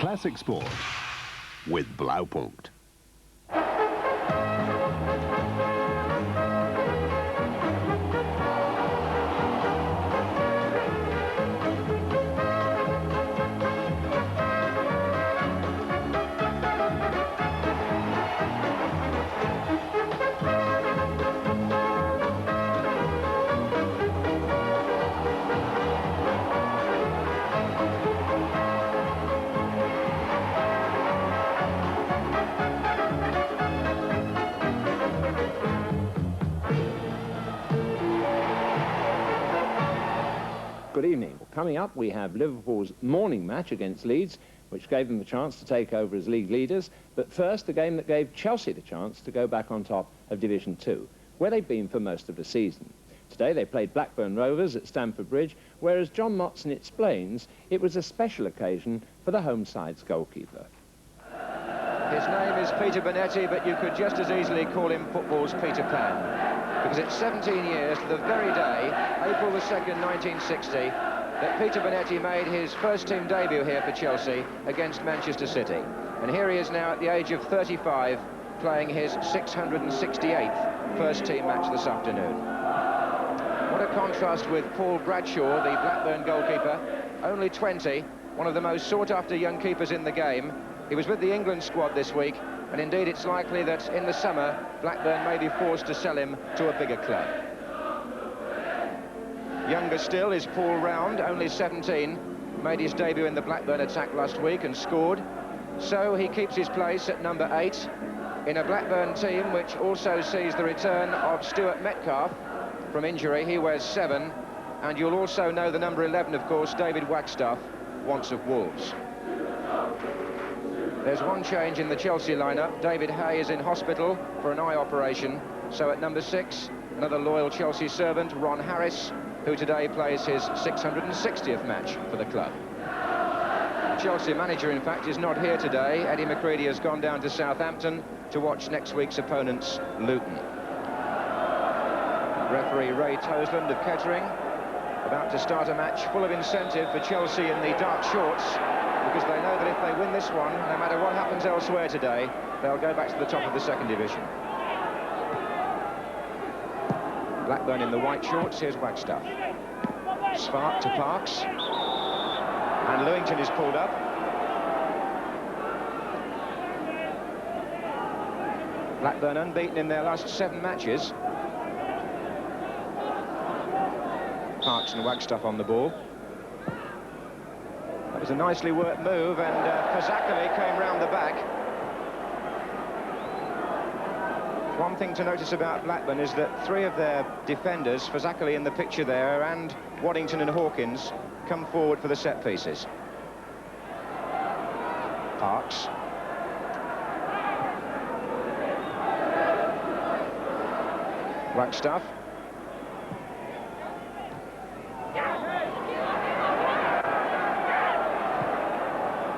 Classic Sport with Blaupunkt. Good evening. Coming up, we have Liverpool's morning match against Leeds, which gave them the chance to take over as league leaders. But first, the game that gave Chelsea the chance to go back on top of Division 2, where they've been for most of the season. Today, they played Blackburn Rovers at Stamford Bridge, where, as John Motson explains, it was a special occasion for the home side's goalkeeper. His name is Peter Bonetti, but you could just as easily call him football's Peter Pan. Because it's 17 years to the very day, April the 2nd, 1960, that Peter Bonetti made his first-team debut here for Chelsea against Manchester City. And here he is now at the age of 35, playing his 668th first-team match this afternoon. What a contrast with Paul Bradshaw, the Blackburn goalkeeper, only 20, one of the most sought-after young keepers in the game. He was with the England squad this week, and indeed it's likely that in the summer Blackburn may be forced to sell him to a bigger club. Younger still is Paul Round, only 17, made his debut in the Blackburn attack last week and scored. So he keeps his place at number 8 in a Blackburn team which also sees the return of Stuart Metcalfe from injury. He wears 7, and you'll also know the number 11, of course, David Wagstaff, once of Wolves. There's one change in the Chelsea lineup. David Hay is in hospital for an eye operation. So at number 6, another loyal Chelsea servant, Ron Harris, who today plays his 660th match for the club. The Chelsea manager, in fact, is not here today. Eddie McCready has gone down to Southampton to watch next week's opponents, Luton. Referee Ray Tosland of Kettering, about to start a match full of incentive for Chelsea in the dark shorts, because they know that if they win this one, no matter what happens elsewhere today, they'll go back to the top of the second division. Blackburn in the white shorts. Here's Wagstaff. Spark to Parks. And Lewington is pulled up. Blackburn unbeaten in their last 7 matches. Parks and Wagstaff on the ball. That was a nicely worked move, and Fazakerley came round the back. One thing to notice about Blackburn is that 3 of their defenders, Fazakerley in the picture there, and Waddington and Hawkins, come forward for the set pieces. Parks. Wagstaff.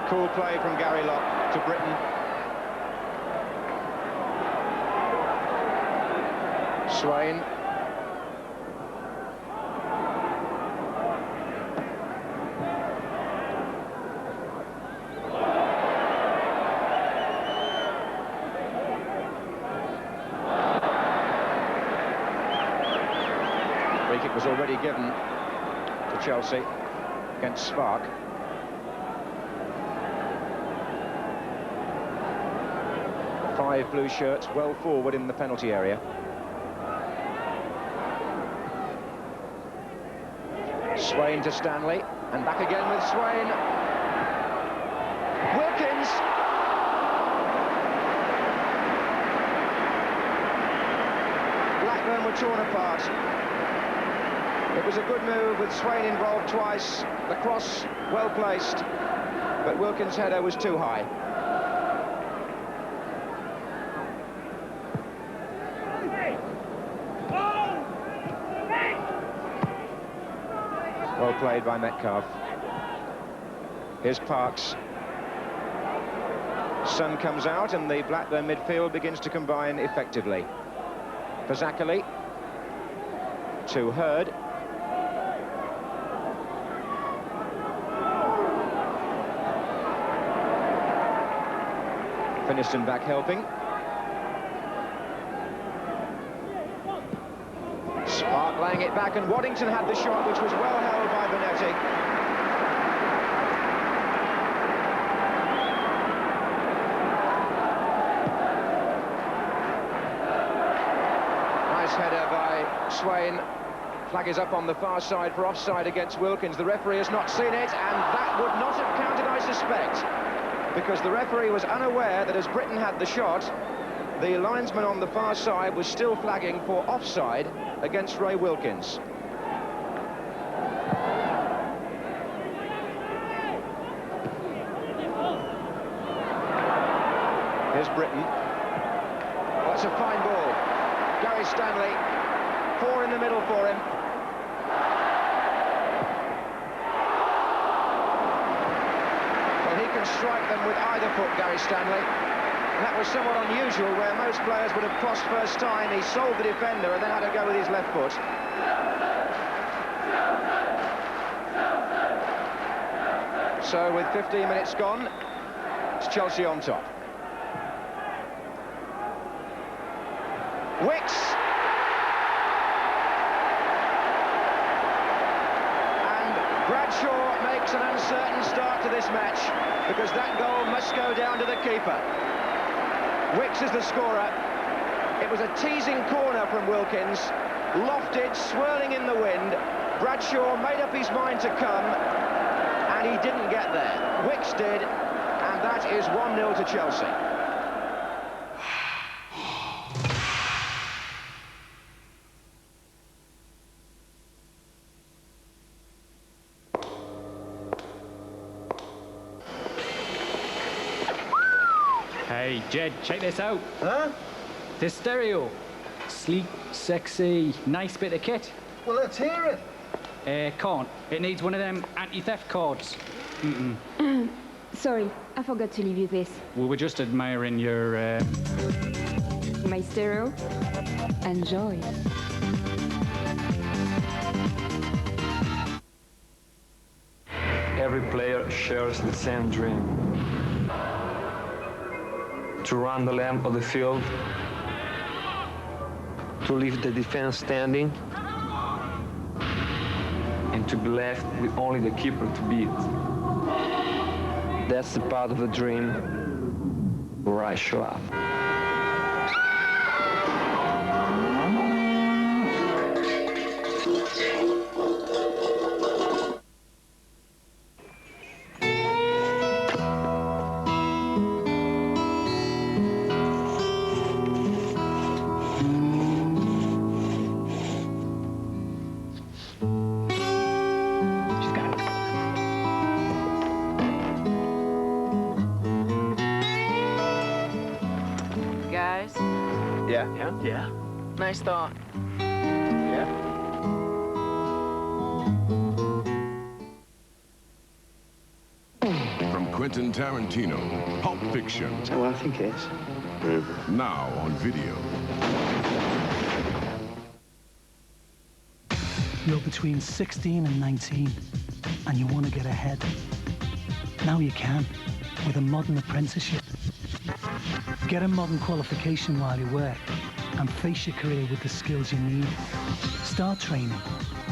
Cool play from Gary Locke to Britton. Swain. Free kick was already given to Chelsea against Spark. Five blue shirts well forward in the penalty area. Swain to Stanley, and back again with Swain. Wilkins! Blackburn were torn apart. It was a good move with Swain involved twice. The cross well placed, but Wilkins' header was too high. Well played by Metcalfe. Here's Parks. Sun comes out and the Blackburn midfield begins to combine effectively. Fazakerley to Hurd. Finiston back helping. Spark laying it back, and Waddington had the shot, which was well held by Bonetti. Nice header by Swain. Flag is up on the far side for offside against Wilkins. The referee has not seen it, and that would not have counted, I suspect, because the referee was unaware that as Britain had the shot, the linesman on the far side was still flagging for offside against Ray Wilkins. Here's Britain. Oh, that's a fine ball. Gary Stanley, 4 in the middle for him. Well, he can strike them with either foot, Gary Stanley. And that was somewhat unusual, where most players would have crossed first time. He sold the defender and then had to go with his left foot. So with 15 minutes gone, it's Chelsea on top. Wicks. And Bradshaw makes an uncertain start to this match, because that goal must go down to the keeper. Wicks is the scorer. It was a teasing corner from Wilkins, lofted, swirling in the wind. Bradshaw made up his mind to come, and he didn't get there. Wicks did, and that is 1-0 to Chelsea. Hey, Jed, check this out. Huh? This stereo. Sleek, sexy, nice bit of kit. Well, let's hear it. Can't. It needs one of them anti-theft cards. Sorry, I forgot to leave you this. We were just admiring your, My stereo. Enjoy. Every player shares the same dream. To run the length of the field, to leave the defense standing, and to be left with only the keeper to beat. That's the part of the dream where I show up. Guys, Yeah. nice start. Yeah. From Quentin Tarantino, Pulp Fiction. Is that what I think it is? Now on video. You're between 16 and 19, and you want to get ahead. Now you can, with a modern apprenticeship. Get a modern qualification while you work, and face your career with the skills you need. Start training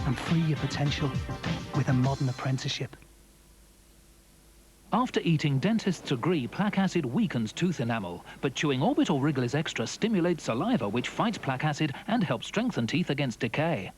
and free your potential with a modern apprenticeship. After eating, dentists agree plaque acid weakens tooth enamel, but chewing Orbital Wriggles Extra stimulates saliva, which fights plaque acid and helps strengthen teeth against decay.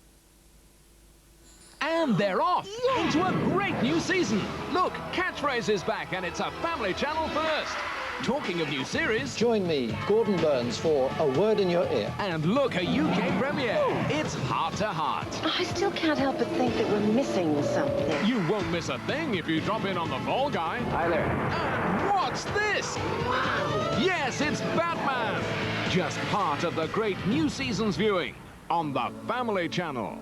And they're off into a great new season. Look, Catchphrase is back, and it's a Family Channel first. Talking of new series... Join me, Gordon Burns, for A Word in Your Ear. And look, a UK premiere. It's Heart to Heart. I still can't help but think that we're missing something. You won't miss a thing if you drop in on The Fall Guy. Hi there. And what's this? Wow. Yes, it's Batman. Just part of the great new season's viewing on the Family Channel.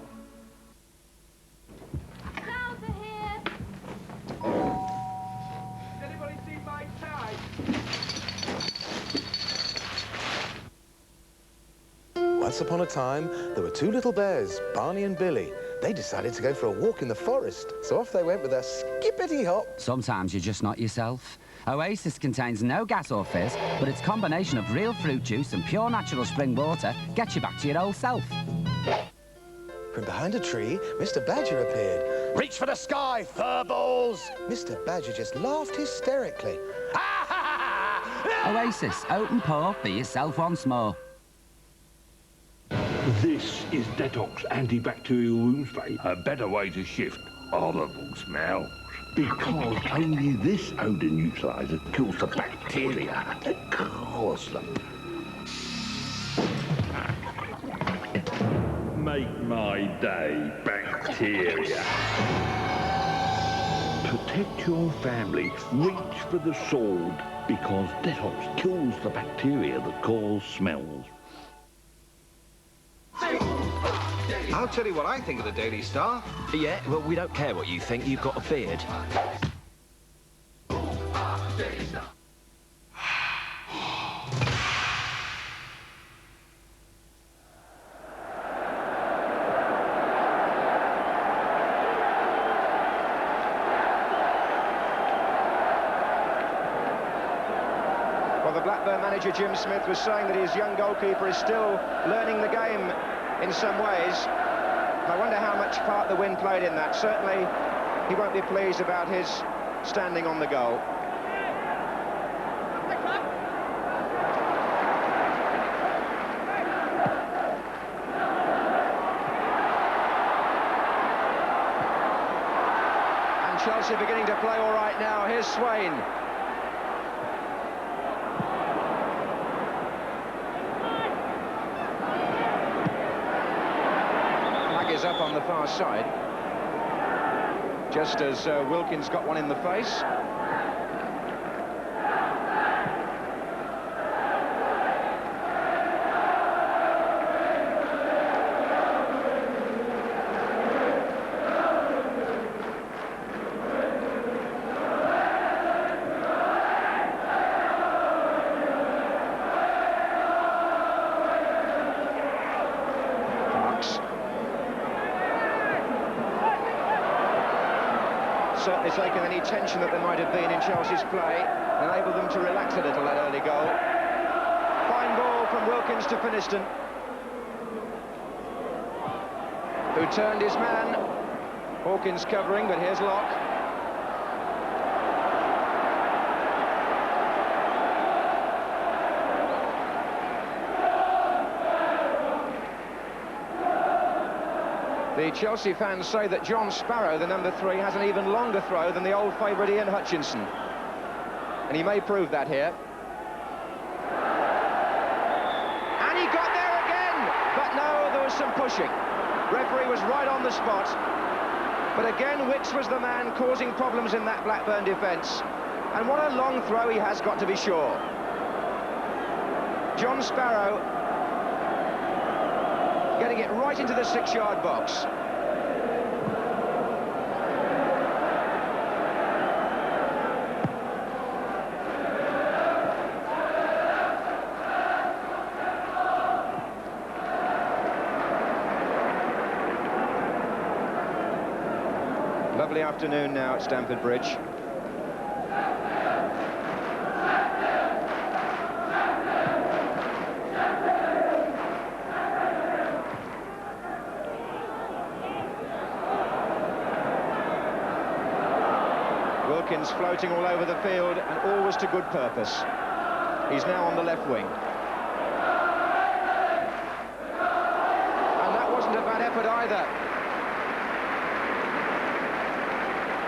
Once upon a time, there were two little bears, Barney and Billy. They decided to go for a walk in the forest, so off they went with a skippity-hop. Sometimes you're just not yourself. Oasis contains no gas or fizz, but its combination of real fruit juice and pure natural spring water gets you back to your old self. From behind a tree, Mr. Badger appeared. Reach for the sky, furballs! Mr. Badger just laughed hysterically. Oasis, open paw, be yourself once more. This is Detox antibacterial room spray. A better way to shift horrible smells. Because only this odour neutraliser kills the bacteria that cause them. Make my day, bacteria. Protect your family. Reach for the sword. Because Detox kills the bacteria that cause smells. I'll tell you what I think of the Daily Star. Yeah, well, we don't care what you think. You've got a beard. Well, the Blackburn manager, Jim Smith, was saying that his young goalkeeper is still learning the game in some ways. I wonder how much part the wind played in that. Certainly, he won't be pleased about his standing on the goal. And Chelsea beginning to play all right now. Here's Swain. Is up on the far side, just as Wilkins got one in the face. Certainly taken any tension that there might have been in Chelsea's play, enabled them to relax a little, that early goal. Fine ball from Wilkins to Finiston, who turned his man. Hawkins covering, but here's Locke. The Chelsea fans say that John Sparrow, the number 3, has an even longer throw than the old favourite Ian Hutchinson. And he may prove that here. And he got there again! But no, there was some pushing. Referee was right on the spot. But again, Wicks was the man causing problems in that Blackburn defence. And what a long throw he has got, to be sure. John Sparrow getting it right into the 6-yard box. Lovely afternoon now at Stamford Bridge. Wilkins floating all over the field and always to good purpose. He's now on the left wing. And that wasn't a bad effort either.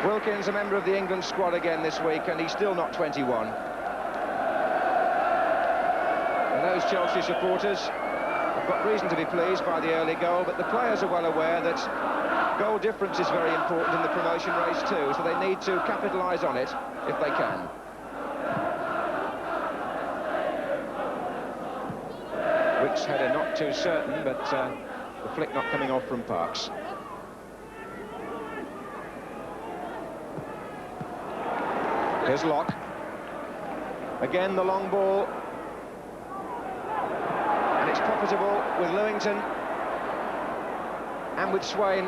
Wilkins, a member of the England squad again this week, and he's still not 21. And those Chelsea supporters have got reason to be pleased by the early goal, but the players are well aware that goal difference is very important in the promotion race too, so they need to capitalise on it if they can. Wick's header not too certain, but the flick not coming off from Parks. Here's Locke. Again, the long ball. And it's profitable with Lewington. And with Swain.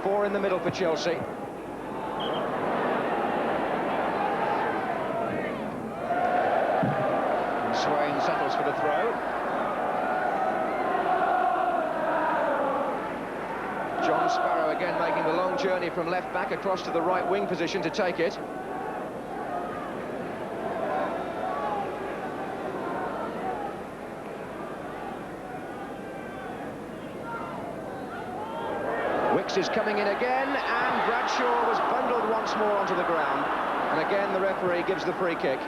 4 in the middle for Chelsea. Swain settles for the throw. John Sparrow again making the long journey from left back across to the right wing position to take it. Wicks is coming in again, and Bradshaw was bundled once more onto the ground. And again, the referee gives the free kick.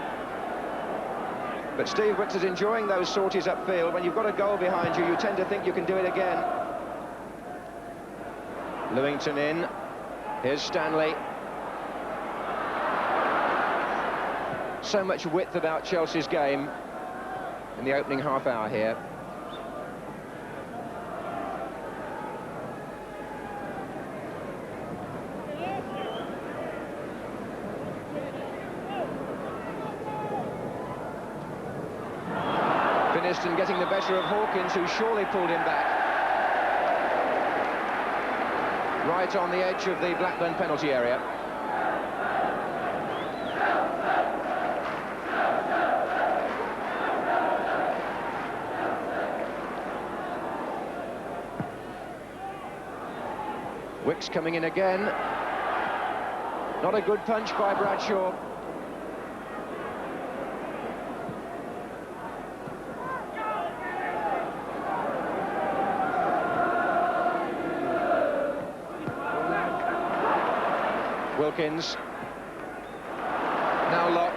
But Steve Wicks is enjoying those sorties upfield. When you've got a goal behind you, you tend to think you can do it again. Lewington in. Here's Stanley. So much width about Chelsea's game in the opening half hour here. Finiston getting the better of Hawkins, who surely pulled him back. Right on the edge of the Blackburn penalty area. Wicks coming in again. Not a good punch by Bradshaw. Wilkins. Now Locke.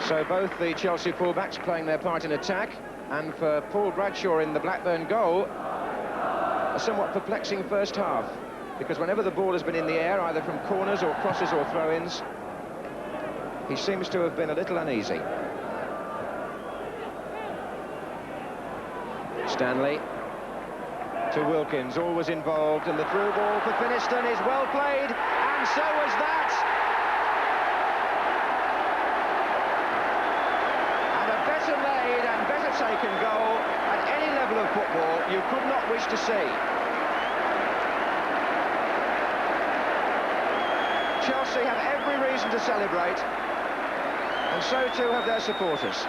So both the Chelsea fullbacks playing their part in attack, and for Paul Bradshaw in the Blackburn goal, a somewhat perplexing first half, because whenever the ball has been in the air, either from corners or crosses or throw-ins, he seems to have been a little uneasy. Stanley to Wilkins, always involved, and the through ball for Finiston is well played, and so was that. And a better made and better taken goal at any level of football you could not wish to see. Chelsea have every reason to celebrate, and so too have their supporters.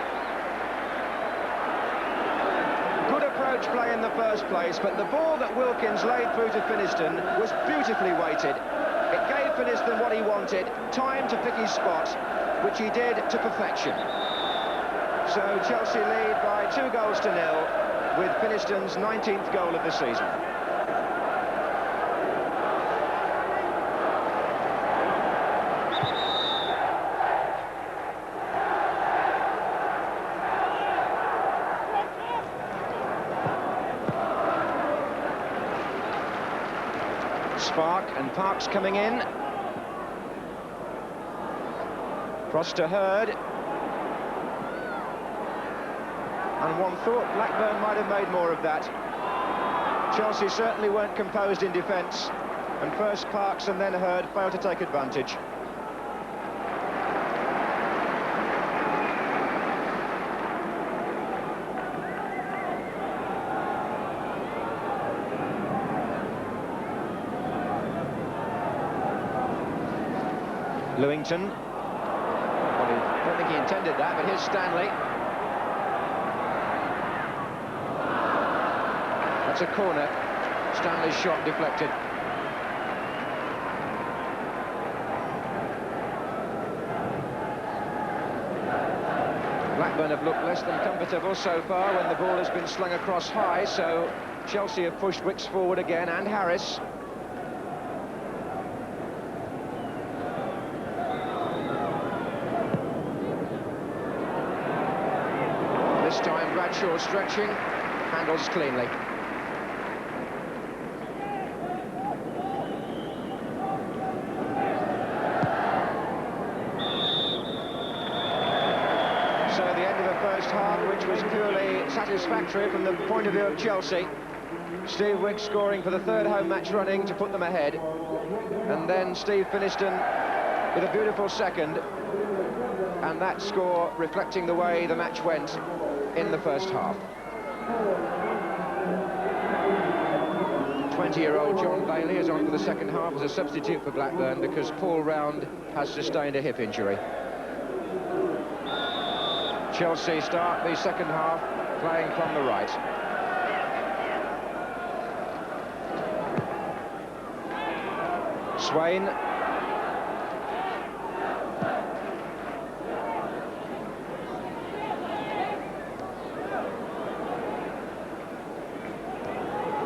Play in the first place, but the ball that Wilkins laid through to Finiston was beautifully weighted. It gave Finiston what he wanted, time to pick his spot, which he did to perfection. So Chelsea lead by 2-0 with Finiston's 19th goal of the season. Spark and Parks coming in. Cross to Hurd. And one thought Blackburn might have made more of that. Chelsea certainly weren't composed in defence, and first Parks and then Hurd failed to take advantage. Lewington. Well, I don't think he intended that, but here's Stanley. That's a corner. Stanley's shot deflected. Blackburn have looked less than comfortable so far when the ball has been slung across high, so Chelsea have pushed Wicks forward again, and Harris. This time Bradshaw stretching, handles cleanly. So the end of the first half, which was purely satisfactory from the point of view of Chelsea. Steve Wicks scoring for the third home match running to put them ahead. And then Steve Finiston with a beautiful second. And that score reflecting the way the match went in the first half. 20-year-old John Bailey is on for the second half as a substitute for Blackburn because Paul Round has sustained a hip injury. Chelsea start the second half playing from the right. Swain.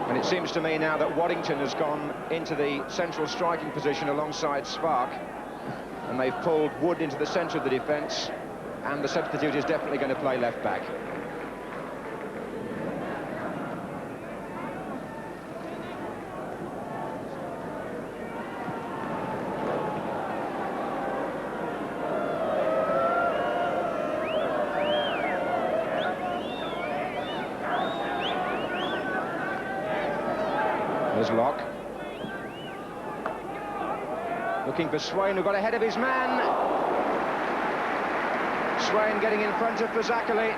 And it seems to me now that Waddington has gone into the central striking position alongside Spark, and they've pulled Wood into the centre of the defence, and the substitute is definitely going to play left back. There's Locke. Looking for Swain, who got ahead of his man. Swain getting in front of Fazakerley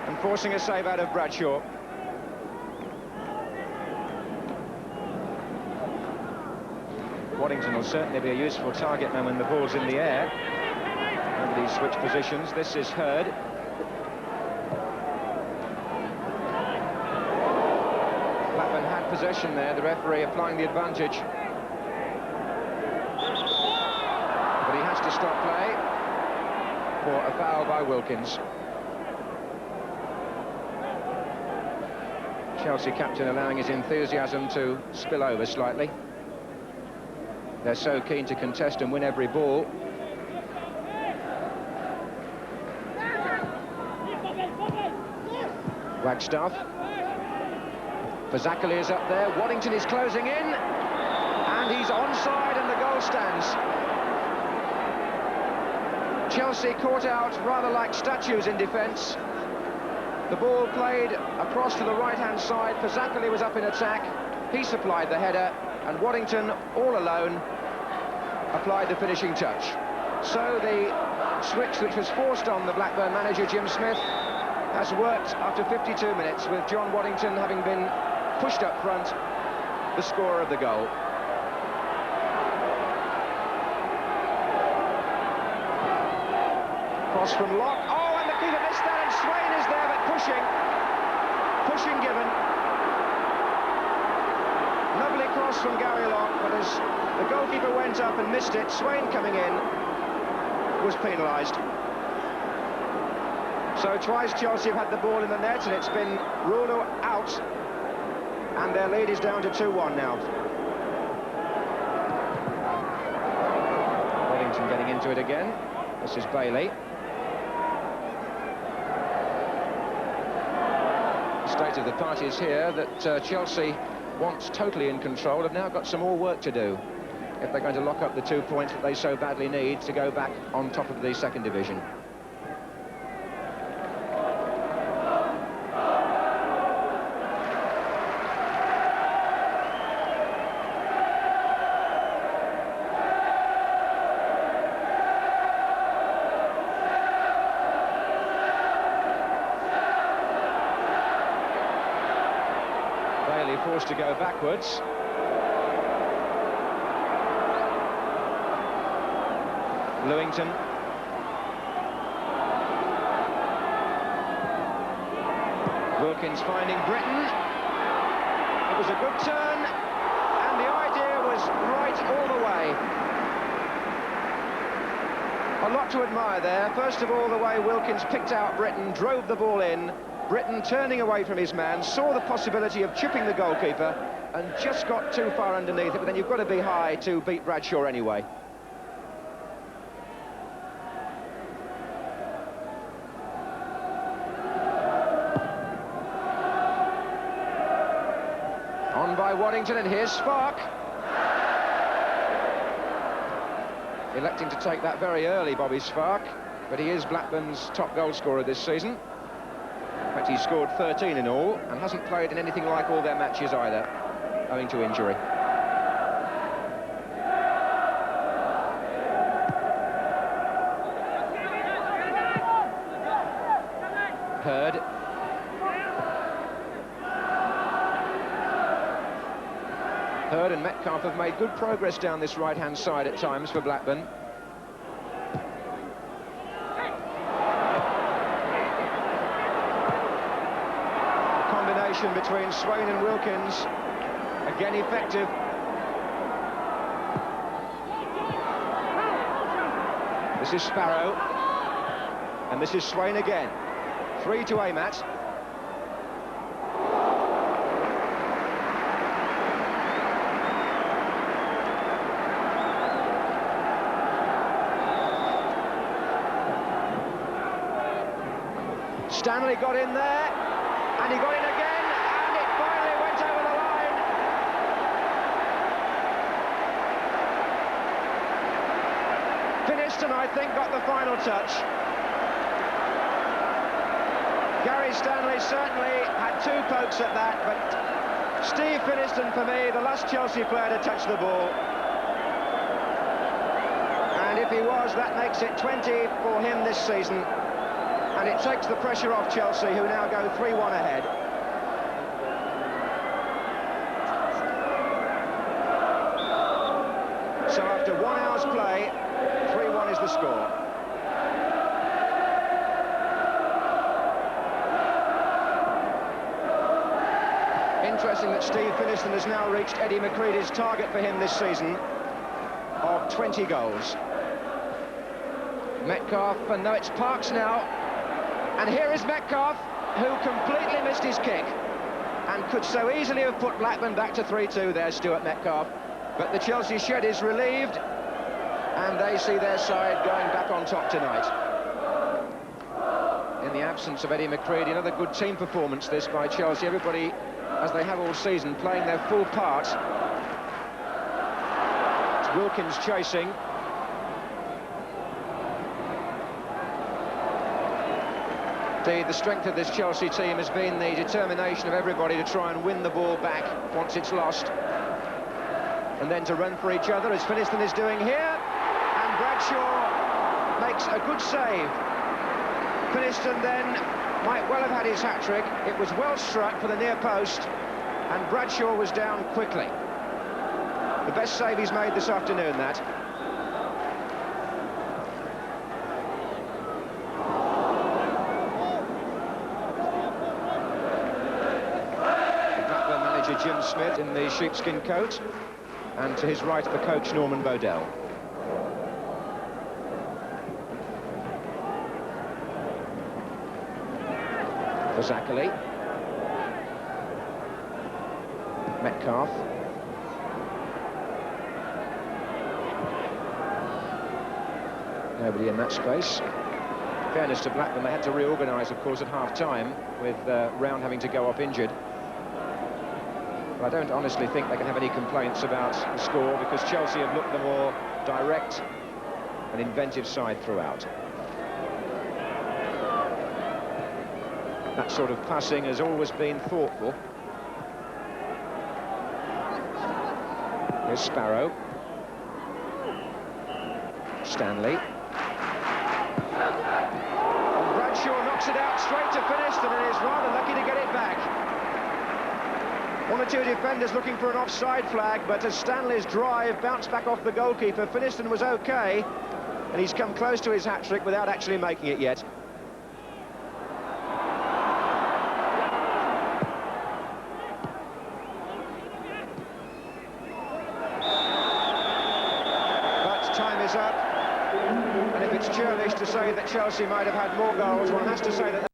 and forcing a save out of Bradshaw. Waddington will certainly be a useful target man when the ball's in the air. Nobody's switched positions. This is Hurd. Blackburn had possession there, the referee applying the advantage. But he has to stop play for a foul by Wilkins. Chelsea captain allowing his enthusiasm to spill over slightly. They're so keen to contest and win every ball. Wagstaff. Fazakerley is up there. Waddington is closing in. And he's onside and the goal stands. Chelsea caught out rather like statues in defence. The ball played across to the right-hand side. Fazakerley was up in attack. He supplied the header. And Waddington, all alone, applied the finishing touch. So the switch which was forced on the Blackburn manager, Jim Smith, has worked after 52 minutes, with John Waddington having been pushed up front, the scorer of the goal. Cross from Locke. Oh, and the keeper missed that, and Swain is there, but pushing given. Lovely cross from Gary Locke, but as the goalkeeper went up and missed it, Swain coming in was penalised. So twice Chelsea have had the ball in the net and it's been ruled out, and their lead is down to 2-1 now. Waddington getting into it again. This is Bailey. The state of the party is here that Chelsea, once totally in control, have now got some more work to do if they're going to lock up the 2 points that they so badly need to go back on top of the second division. Bailey forced to go backwards. Lewington. Wilkins finding Britton. It was a good turn, and the idea was right all the way. A lot to admire there. First of all, the way Wilkins picked out Britton, drove the ball in. Britton turning away from his man, saw the possibility of chipping the goalkeeper, and just got too far underneath it, but then you've got to be high to beat Bradshaw anyway. On by Waddington, and here's Spark. Electing to take that very early, Bobby Spark, but he is Blackburn's top goal scorer this season. In fact, he's scored 13 in all and hasn't played in anything like all their matches either, owing to injury. Hurd. Hurd and Metcalfe have made good progress down this right-hand side at times for Blackburn. The combination between Swain and Wilkins, again effective. This is Sparrow, and this is Swain again. 3 to aim at. Stanley got in there, and he got in again, and it finally went over the line. Finished, and I think got the final touch. Gary Stanley certainly had 2 pokes at that, but Steve Finiston, for me, the last Chelsea player to touch the ball. And if he was, that makes it 20 for him this season. And it takes the pressure off Chelsea, who now go 3-1 ahead. So after 1 hour's play, 3-1 is the score. Interesting that Steve Finiston has now reached Eddie McCready's target for him this season of 20 goals. Metcalfe, and no, it's Parks now. And here is Metcalfe, who completely missed his kick and could so easily have put Blackburn back to 3-2 there, Stuart Metcalfe. But the Chelsea shed is relieved, and they see their side going back on top tonight. In the absence of Eddie McCready, another good team performance this by Chelsea. Everybody, as they have all season, playing their full part. It's Wilkins chasing. The strength of this Chelsea team has been the determination of everybody to try and win the ball back once it's lost. And then to run for each other, as Finiston is doing here. And Bradshaw makes a good save. Finiston then might well have had his hat-trick. It was well struck for the near post, and Bradshaw was down quickly. The best save he's made this afternoon, that. Jim Smith in the sheepskin coat, and to his right the coach Norman Bodell. For Zachary. Metcalfe. Nobody in that space. In fairness to Blackburn, they had to reorganise, of course, at half-time, with Round having to go off injured. I don't honestly think they can have any complaints about the score, because Chelsea have looked the more direct and inventive side throughout. That sort of passing has always been thoughtful. Here's Sparrow. Stanley. And Bradshaw knocks it out straight to Finiston, and is rather lucky to get it back. 1 or 2 defenders looking for an offside flag, but as Stanley's drive bounced back off the goalkeeper, Finiston was OK, and he's come close to his hat-trick without actually making it yet. But time is up, and if it's churlish to say that Chelsea might have had more goals, one has to say that